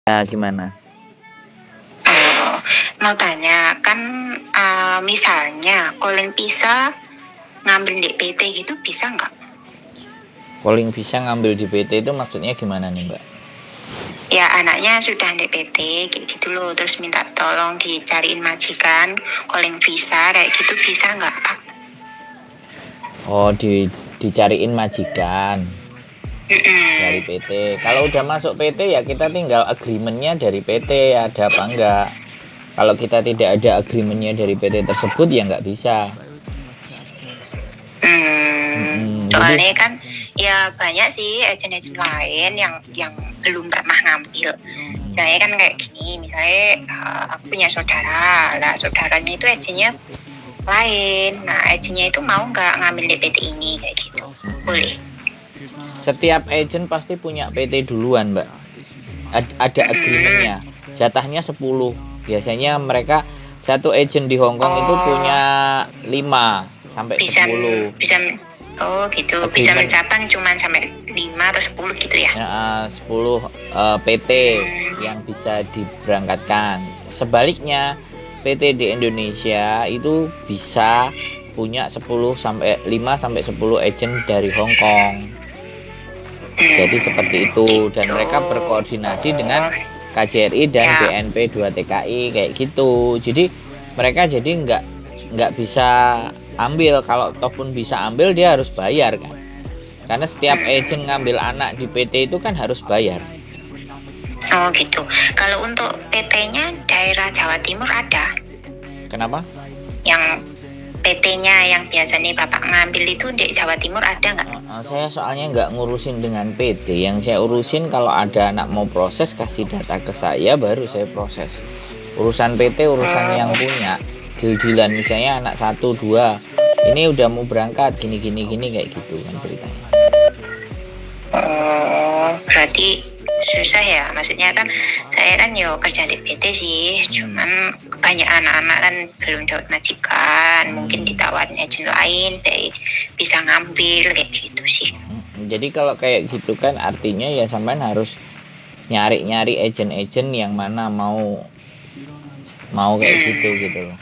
Gimana? Oh, mau tanya, kan misalnya Koleng bisa ngambil di PT gitu bisa nggak? Calling bisa ngambil di PT itu maksudnya gimana nih, Mbak? Ya anaknya sudah di PT kayak gitu loh, terus minta tolong dicariin majikan, Koleng visa kayak gitu bisa nggak Pak? Oh, dicariin majikan dari Mm-mm. PT. Kalau udah masuk PT ya kita tinggal agreementnya dari PT ada apa enggak. Kalau kita tidak ada agreementnya dari PT tersebut ya nggak bisa. Jadi Soalnya kan ya banyak sih agen-agen lain yang belum pernah ngambil. Misalnya kan kayak gini, misalnya aku punya saudara, lah saudaranya itu agennya lain. Nah agennya itu mau nggak ngambil di PT ini kayak gitu, boleh? setiap agent pasti punya PT duluan, Mbak. Ada agreementnya. Jatahnya 10. Biasanya mereka satu agent di Hong Kong itu punya 5 sampai bisa 10. Oh gitu, Agreement. bisa mencatat cuma sampai 5 atau 10 gitu ya? 10 PT yang bisa diberangkatkan. Sebaliknya PT di Indonesia itu bisa punya 5 sampai 10 agent dari Hong Kong. Jadi seperti itu, dan mereka berkoordinasi dengan KJRI dan BNP 2 TKI kayak gitu. Jadi mereka jadi nggak bisa ambil, kalau toh pun bisa ambil dia harus bayar kan. Karena setiap agent ngambil anak di PT itu kan harus bayar. Oh gitu. Kalau untuk PT-nya daerah Jawa Timur ada? Kenapa? Yang PT-nya yang biasanya Bapak ngambil itu di Jawa Timur ada nggak? Saya soalnya nggak ngurusin dengan PT. Yang saya urusin kalau ada anak mau proses kasih data ke saya baru saya proses. Urusan PT urusan yang punya. Deal-dealan misalnya anak 1, 2 ini udah mau berangkat gini kayak gitu kan ceritanya. Oh, berarti susah ya, maksudnya kan saya kan yo kerja di PT sih, cuman banyak anak-anak kan belum dapat majikan, mungkin ditawarin agent lain bisa ngambil kayak gitu sih. Jadi kalau kayak gitu kan artinya ya sampean harus nyari agent-agent yang mana mau kayak gitu loh.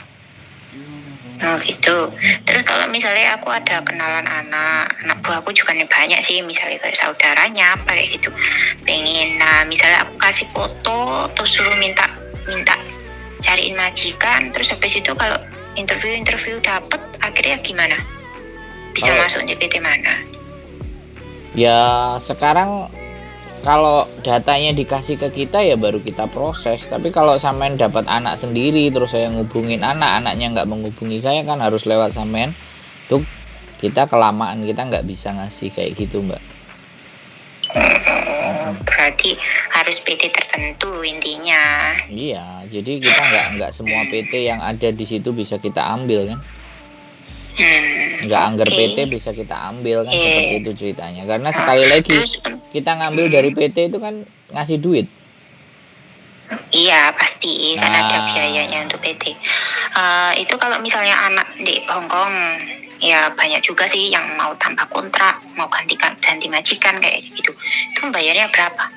Oh gitu. Terus kalau misalnya aku ada kenalan anak buahku juga nih banyak sih, misalnya kayak saudaranya apa kayak gitu, pengen, nah misalnya aku kasih foto terus suruh minta cariin majikan, terus habis itu kalau interview dapet akhirnya gimana? Bisa masuk di PT mana? Ya sekarang kalau datanya dikasih ke kita ya baru kita proses. Tapi kalau sampean dapat anak sendiri terus saya ngubungin anaknya nggak menghubungi saya kan harus lewat sampean. Tuh kita kelamaan, kita nggak bisa ngasih kayak gitu, Mbak. Berarti harus PT tertentu intinya. Iya, jadi kita nggak semua PT yang ada di situ bisa kita ambil kan. Nggak anggar PT bisa kita ambil kan, seperti itu ceritanya. Karena sekali lagi kita ngambil dari PT itu kan ngasih duit. Iya pasti kan ada biayanya untuk PT. Itu kalau misalnya anak di Hong Kong ya banyak juga sih yang mau tambah kontrak, mau ganti majikan kayak gitu. Itu bayarnya berapa?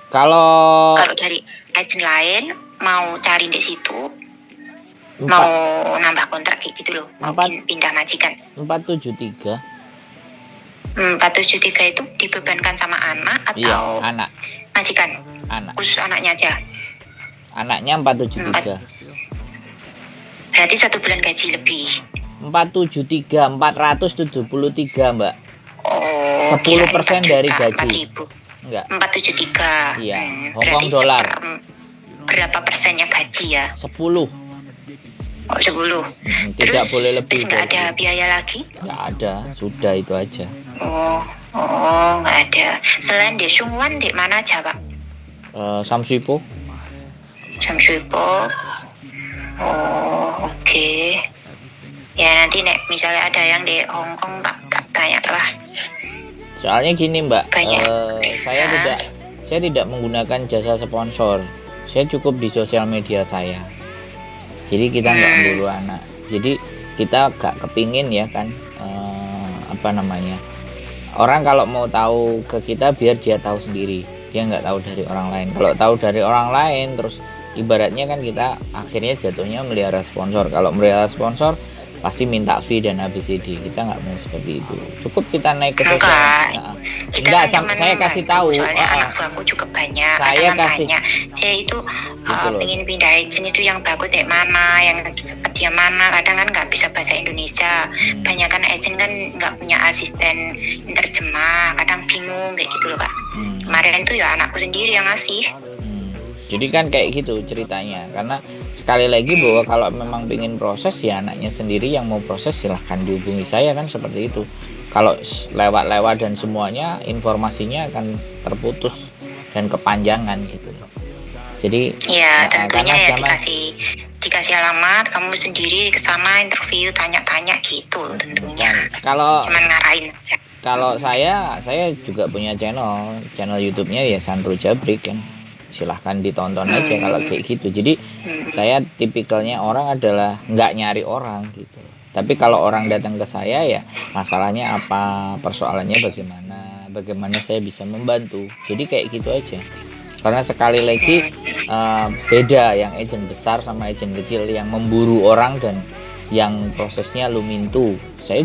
Kalau dari agent lain mau cari di situ, mau nambah kontrak kayak gitu loh, mau pindah majikan. 473. 473 itu dibebankan sama anak atau anak? Majikan. Anak. Khusus anaknya aja. Anaknya 473. Berarti 1 bulan gaji lebih. 473, 473, Mbak. Oh, 10% dari gaji. 4.000. Enggak. 473. Iya, Hong Kong dolar. Berapa persennya gaji ya? 10. Oh, 10. Tidak terus, boleh lebih. Terus nggak ada biaya lagi? Nggak ada, sudah itu aja. Oh, nggak ada. Selain di Shungwan, di mana aja, Pak? Samsuipo. Oh, oke. Ya nanti nek misalnya ada yang di Hong Kong tak tanya lah. Soalnya gini, Mbak, saya tidak menggunakan jasa sponsor. Saya cukup di sosial media saya. Jadi kita nggak melulu anak. Jadi kita gak kepingin ya kan, orang kalau mau tahu ke kita biar dia tahu sendiri. dia nggak tahu dari orang lain. Kalau tahu dari orang lain terus ibaratnya kan kita akhirnya jatuhnya melihara sponsor. Kalau melihara sponsor pasti minta fee dan ABCD. Kita nggak mau seperti itu. Cukup kita naik ke sosial. Enggak, kita Enggak, kan cuman saya kasih tahu. soalnya anak buahku juga banyak. Saya Kadang kasih- tanya, dia itu Gitu loh. pengen pindah agent itu yang bagus kayak mana, yang seperti yang mana. Kadang kan nggak bisa bahasa Indonesia. Banyak kan agent kan nggak punya asisten terjemah. Kadang bingung kayak gitu loh Pak. Kemarin tuh ya anakku sendiri yang ngasih. Jadi kan kayak gitu ceritanya. Karena sekali lagi bahwa kalau memang ingin proses ya anaknya sendiri yang mau proses, silahkan dihubungi saya kan seperti itu. Kalau lewat-lewat dan semuanya informasinya akan terputus dan kepanjangan gitu. Jadi Ya tentunya ya sama- dikasih alamat, kamu sendiri ke sana interview, tanya-tanya gitu tentunya. kalau Cuman ngarahin aja. kalau saya juga punya channel YouTube-nya ya Sandro Jabrik kan. Silahkan ditonton aja kalau kayak gitu. Jadi saya tipikalnya orang adalah nggak nyari orang gitu. Tapi kalau orang datang ke saya ya masalahnya apa, persoalannya bagaimana saya bisa membantu. Jadi kayak gitu aja. Karena sekali lagi beda yang agent besar sama agent kecil, yang memburu orang dan yang prosesnya lumintu. Saya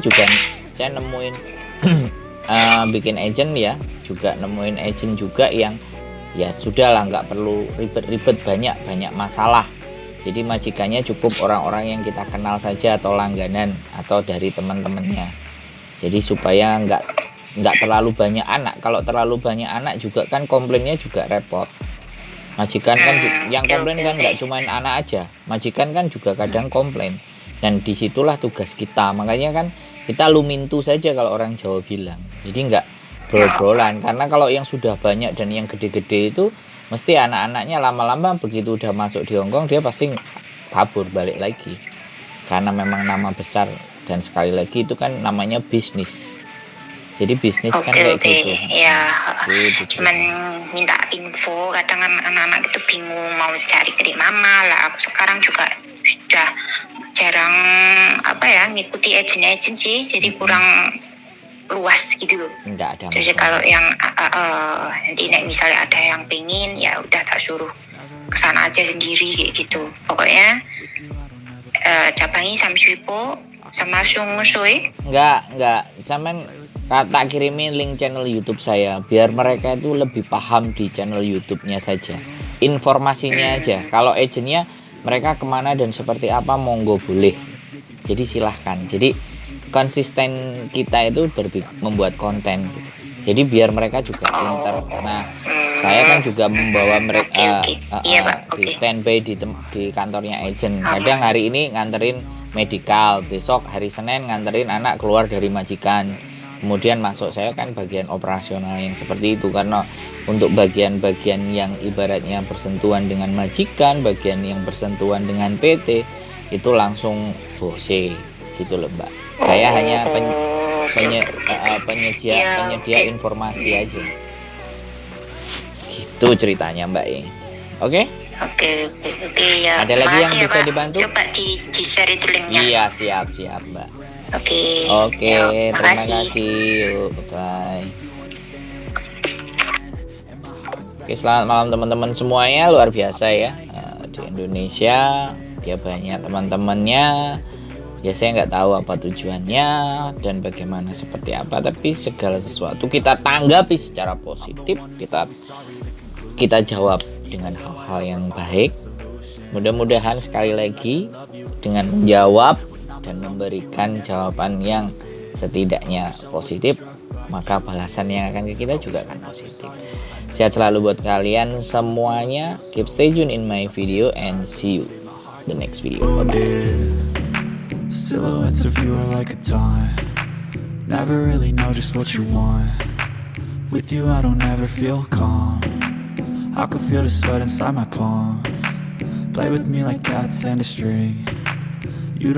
nemuin bikin agent ya, juga nemuin agent juga yang ya sudah lah, nggak perlu ribet-ribet banyak masalah. Jadi majikannya cukup orang-orang yang kita kenal saja atau langganan atau dari teman-temannya. Jadi supaya nggak terlalu banyak anak. Kalau terlalu banyak anak juga kan komplainnya juga repot. Majikan kan yang komplain kan nggak cuma anak aja, majikan kan juga kadang komplain. Dan disitulah tugas kita. Makanya kan kita lumintu saja kalau orang Jawa bilang. Jadi nggak brol-brolan, karena kalau yang sudah banyak dan yang gede-gede itu mesti anak-anaknya lama-lama begitu udah masuk di Hongkong dia pasti kabur balik lagi, karena memang nama besar dan sekali lagi itu kan namanya bisnis. Jadi bisnis kan kayak gitu ya. gitu. Cuman minta info, kadang kan anak-anak itu bingung mau cari ke mana lah. Aku sekarang juga sudah jarang ngikuti agent sih, jadi kurang luas gitu. Enggak ada Jadi masalah. kalau yang nanti misalnya ada yang pengen ya udah tak suruh kesana aja sendiri kayak gitu. Pokoknya cabangi Samshuipo sama Sungsui. Enggak, sampean tak kirimin link channel YouTube saya biar mereka itu lebih paham di channel YouTube-nya saja. Informasinya aja. Kalau agentnya mereka kemana dan seperti apa monggo boleh. Jadi silahkan. Jadi konsisten kita itu membuat konten gitu. Jadi biar mereka juga pintar. Nah, saya kan juga membawa mereka Iya, Pak. di standby di kantornya agent. Kadang hari ini nganterin medikal, besok hari Senin nganterin anak keluar dari majikan. Kemudian masuk saya kan bagian operasional yang seperti itu, karena untuk bagian-bagian yang ibaratnya bersentuhan dengan majikan, bagian yang bersentuhan dengan PT itu langsung bose gitu loh Mbak. Saya hanya penyedia informasi aja. Gitu ceritanya Mbak. Oke? Oke ya. Ada lagi yang Makasih ya, bisa Pak. dibantu? Coba di-share itu linknya. Iya, siap Mbak. Oke. Oke, Yuk, terima makasih. kasih. Yuk, bye. Oke, selamat malam teman-teman semuanya. Luar biasa ya. Di Indonesia dia banyak teman-temannya. Ya saya nggak tahu apa tujuannya dan bagaimana seperti apa. Tapi segala sesuatu kita tanggapi secara positif. Kita jawab dengan hal-hal yang baik. Mudah-mudahan sekali lagi dengan menjawab dan memberikan jawaban yang setidaknya positif, maka balasan yang akan ke kita juga akan positif. Sehat selalu buat kalian semuanya. Keep stay tune in my video and see you the next video. Bye-bye. Silhouettes of you are like a taunt. Never really know just what you want. With you I don't ever feel calm. I can feel the sweat inside my palm. Play with me like cats and a string.